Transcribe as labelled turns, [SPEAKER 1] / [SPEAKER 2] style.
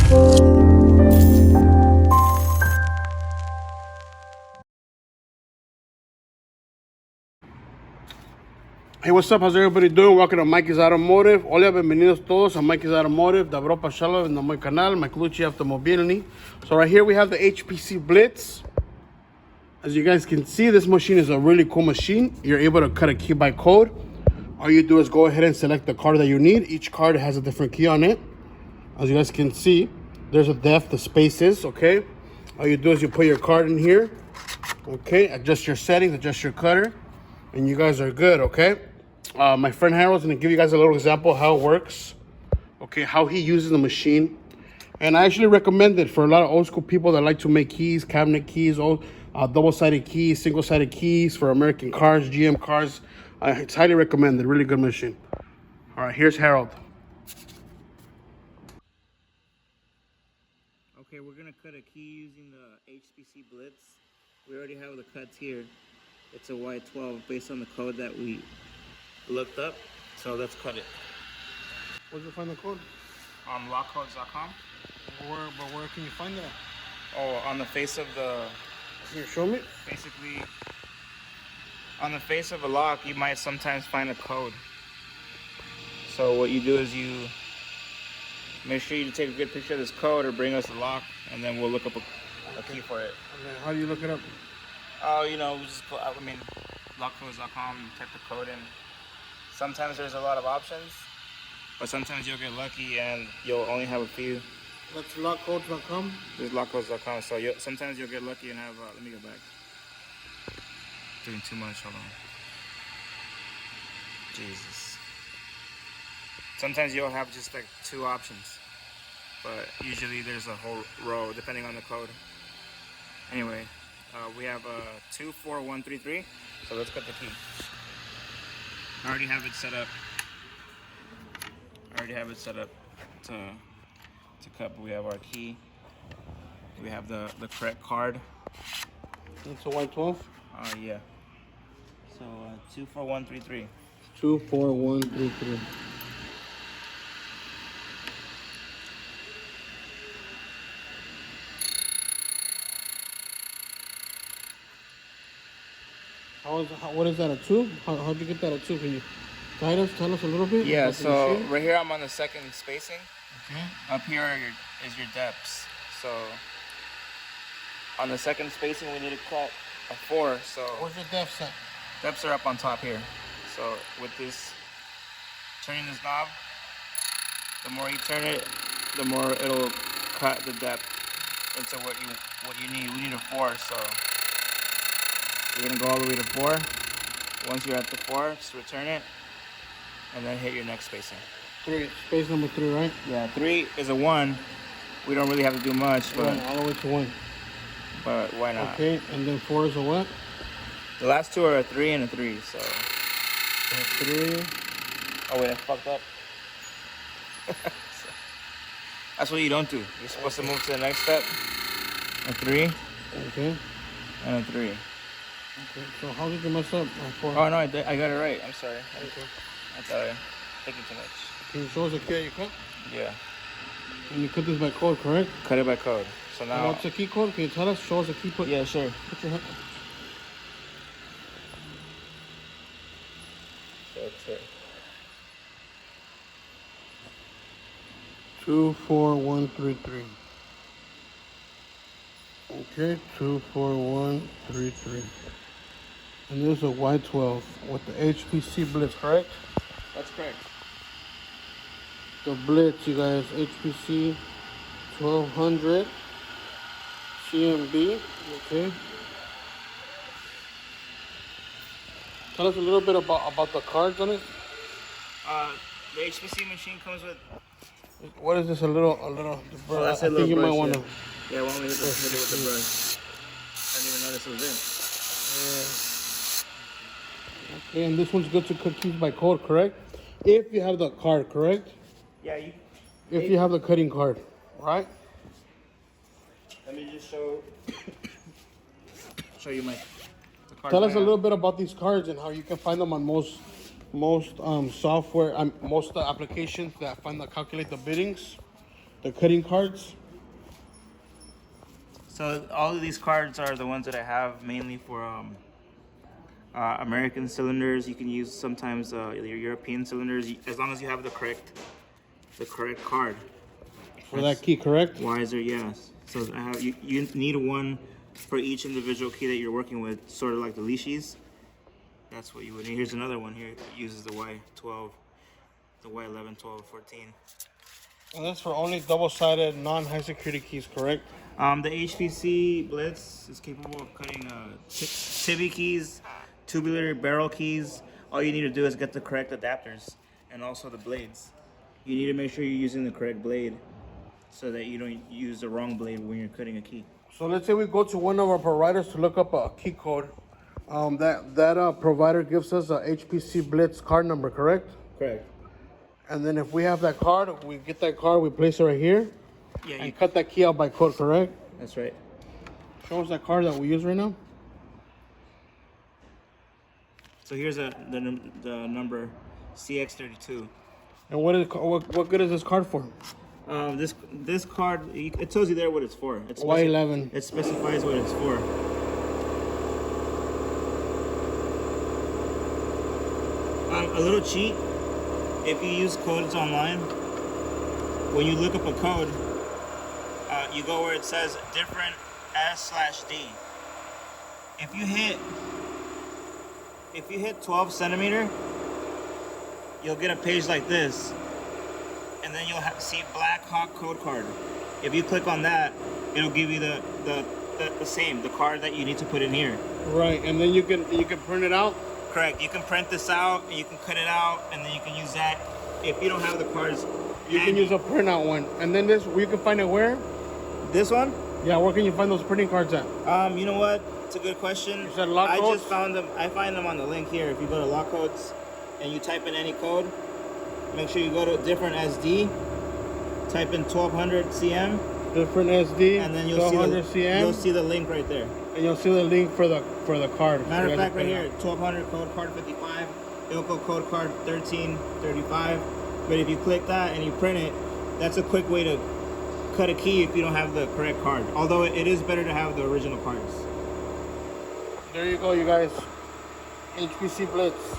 [SPEAKER 1] Hey, what's up? How's everybody doing? Welcome to Mikey's Automotive. Hola, bienvenidos todos a Mikey's Automotive. Dobro pasalo na mój kanal, Miklucci Automobilny. So right here we have the HPC Blitz. As you guys can see, this machine is a really cool machine. You're able to cut a key by code. All you do is go ahead and select the card that you need. Each card has a different key on it. As you guys can see, there's a depth, the spaces, okay? All you do is you put your card in here, okay? Adjust your settings, adjust your cutter, and you guys are good, okay? My friend Harold's gonna give you guys a little example of how it works, okay, how he uses the machine. And I actually recommend it for a lot of old school people that like to make keys, cabinet keys, double-sided keys, single-sided keys for American cars, GM cars. It's highly recommended, really good machine. All right, here's Harold.
[SPEAKER 2] Okay, we're gonna cut a key using the HPC Blitz. We already have the cuts here. It's a Y12 based on the code that we looked up, so let's cut it.
[SPEAKER 1] Where'd you find the code?
[SPEAKER 2] On lockcodes.com.
[SPEAKER 1] Where can you find that?
[SPEAKER 2] Oh, on the face of the...
[SPEAKER 1] Can you show me?
[SPEAKER 2] Basically, on the face of a lock, you might sometimes find a code. So what you do is you make sure you take a good picture of this code or bring us the lock, and then we'll look up a key for it.
[SPEAKER 1] And then how do you look it up?
[SPEAKER 2] Oh, you know, we just put, lockcodes.com, type the code in. Sometimes there's a lot of options, but sometimes you'll get lucky and you'll only have a few.
[SPEAKER 1] That's lockcodes.com?
[SPEAKER 2] This is lockcodes.com, so sometimes you'll get lucky and have, let me go back. Doing too much, hold on. Jesus. Sometimes you'll have just like 2 options, but usually there's a whole row depending on the code. Anyway, we have 24133, so let's cut the key. I already have it set up. To cut, but we have our key. We have the correct card.
[SPEAKER 1] It's a Y12?
[SPEAKER 2] Yeah. So 24133.
[SPEAKER 1] 24133. What is that, a 2? How'd you get that a 2? Can you tell us a little bit?
[SPEAKER 2] Yeah, so right here I'm on the second spacing.
[SPEAKER 1] Okay.
[SPEAKER 2] Up here is your depths. So on the second spacing we need to cut a 4. So
[SPEAKER 1] where's your depths at?
[SPEAKER 2] Depths are up on top here. So with this, turning this knob, the more you turn it, the more it'll cut the depth into what you need. We need a 4, so we're gonna go all the way to 4. Once you're at the 4, just return it, and then hit your next spacing.
[SPEAKER 1] 3, space number 3, right?
[SPEAKER 2] Yeah, 3 is a 1. We don't really have to do much, but
[SPEAKER 1] all the way to 1.
[SPEAKER 2] But why not?
[SPEAKER 1] Okay, and then 4 is a what?
[SPEAKER 2] The last 2 are a 3 and a 3, so.
[SPEAKER 1] A 3.
[SPEAKER 2] Oh wait, I fucked up. That's what you don't do. You're supposed to move to the next step. A 3.
[SPEAKER 1] Okay.
[SPEAKER 2] And a 3.
[SPEAKER 1] Okay, so how did you mess up? 4.
[SPEAKER 2] Oh no, I got it right. I'm sorry.
[SPEAKER 1] Okay.
[SPEAKER 2] I thought I thinking too much.
[SPEAKER 1] Can you show us the key that you cut?
[SPEAKER 2] Yeah.
[SPEAKER 1] And you cut this by code, correct?
[SPEAKER 2] Cut it by code. So now.
[SPEAKER 1] And what's the key code? Can you tell us? Show us the key code.
[SPEAKER 2] Yeah, sure.
[SPEAKER 1] Put your hand.
[SPEAKER 2] So it's here.
[SPEAKER 1] 24133. Okay, 24133. And this is a Y12 with the HPC Blitz, correct?
[SPEAKER 2] That's correct.
[SPEAKER 1] The Blitz, you guys, HPC 1200 CMB. Okay. Tell us a little bit about the cards on it.
[SPEAKER 2] The HPC machine comes with.
[SPEAKER 1] What is this? A little.
[SPEAKER 2] Oh, that's
[SPEAKER 1] I think you might want to.
[SPEAKER 2] Yeah, why don't we hit it with the brush? I didn't even notice it was in.
[SPEAKER 1] Okay, and this one's good to cut keys by code, correct? If you have the card, correct?
[SPEAKER 2] Yeah,
[SPEAKER 1] if you have the cutting card, right?
[SPEAKER 2] Let me just show you my.
[SPEAKER 1] Tell us a little bit about these cards and how you can find them on most software, most applications that calculate the biddings, the cutting cards.
[SPEAKER 2] So all of these cards are the ones that I have mainly for American cylinders. You can use sometimes your European cylinders as long as you have the correct card.
[SPEAKER 1] For that key, correct?
[SPEAKER 2] Wiser, yes. So I have you need one for each individual key that you're working with, sort of like the leashes. That's what you would need. Here's another one here that uses the Y12, the Y11, 12, 14.
[SPEAKER 1] And that's for only double-sided, non-high security keys, correct?
[SPEAKER 2] The HPC Blitz is capable of cutting tibby keys, tubular barrel keys. All you need to do is get the correct adapters and also the blades. You need to make sure you're using the correct blade so that you don't use the wrong blade when you're cutting a key.
[SPEAKER 1] So let's say we go to one of our providers to look up a key code. That provider gives us a HPC Blitz card number, correct?
[SPEAKER 2] Correct.
[SPEAKER 1] And then if we have that card, we get that card, we place it right here,
[SPEAKER 2] Yeah,
[SPEAKER 1] and cut that key out by code, correct?
[SPEAKER 2] that's right.
[SPEAKER 1] Show us that card that we use right now.
[SPEAKER 2] So here's the number CX32.
[SPEAKER 1] And what good is this card for?
[SPEAKER 2] This card, it tells you there what it's for.
[SPEAKER 1] Y11.
[SPEAKER 2] It specifies what it's for. A little cheat, if you use codes online, when you look up a code, you go where it says different S/D. If you hit 12 centimeter, you'll get a page like this, and then you'll see Black Hawk code card. If you click on that, it'll give you the card that you need to put in here.
[SPEAKER 1] Right, and then you can print it out.
[SPEAKER 2] Correct. You can print this out, and you can cut it out, and then you can use that. If you don't have the cards,
[SPEAKER 1] You can use a printout one, and then you can find it where?
[SPEAKER 2] this one.
[SPEAKER 1] Yeah, where can you find those printing cards at?
[SPEAKER 2] You know what? It's a good question.
[SPEAKER 1] You said lock
[SPEAKER 2] I
[SPEAKER 1] codes?
[SPEAKER 2] just found them. I find them on the link here. If you go to lock codes and you type in any code, make sure you go to different SD. Type in 1200 CM,
[SPEAKER 1] Different SD,
[SPEAKER 2] and then you'll
[SPEAKER 1] 1200 CM,
[SPEAKER 2] you'll see the link right there.
[SPEAKER 1] and you'll see the link for the card.
[SPEAKER 2] Matter
[SPEAKER 1] So
[SPEAKER 2] of
[SPEAKER 1] you
[SPEAKER 2] fact,
[SPEAKER 1] guys
[SPEAKER 2] right
[SPEAKER 1] can
[SPEAKER 2] here, 1200 code card 55, ILCO code card 1335. But if you click that and you print it, that's a quick way to cut a key if you don't have the correct card. Although it is better to have the original cards.
[SPEAKER 1] There you go, you guys. HPC Blitz.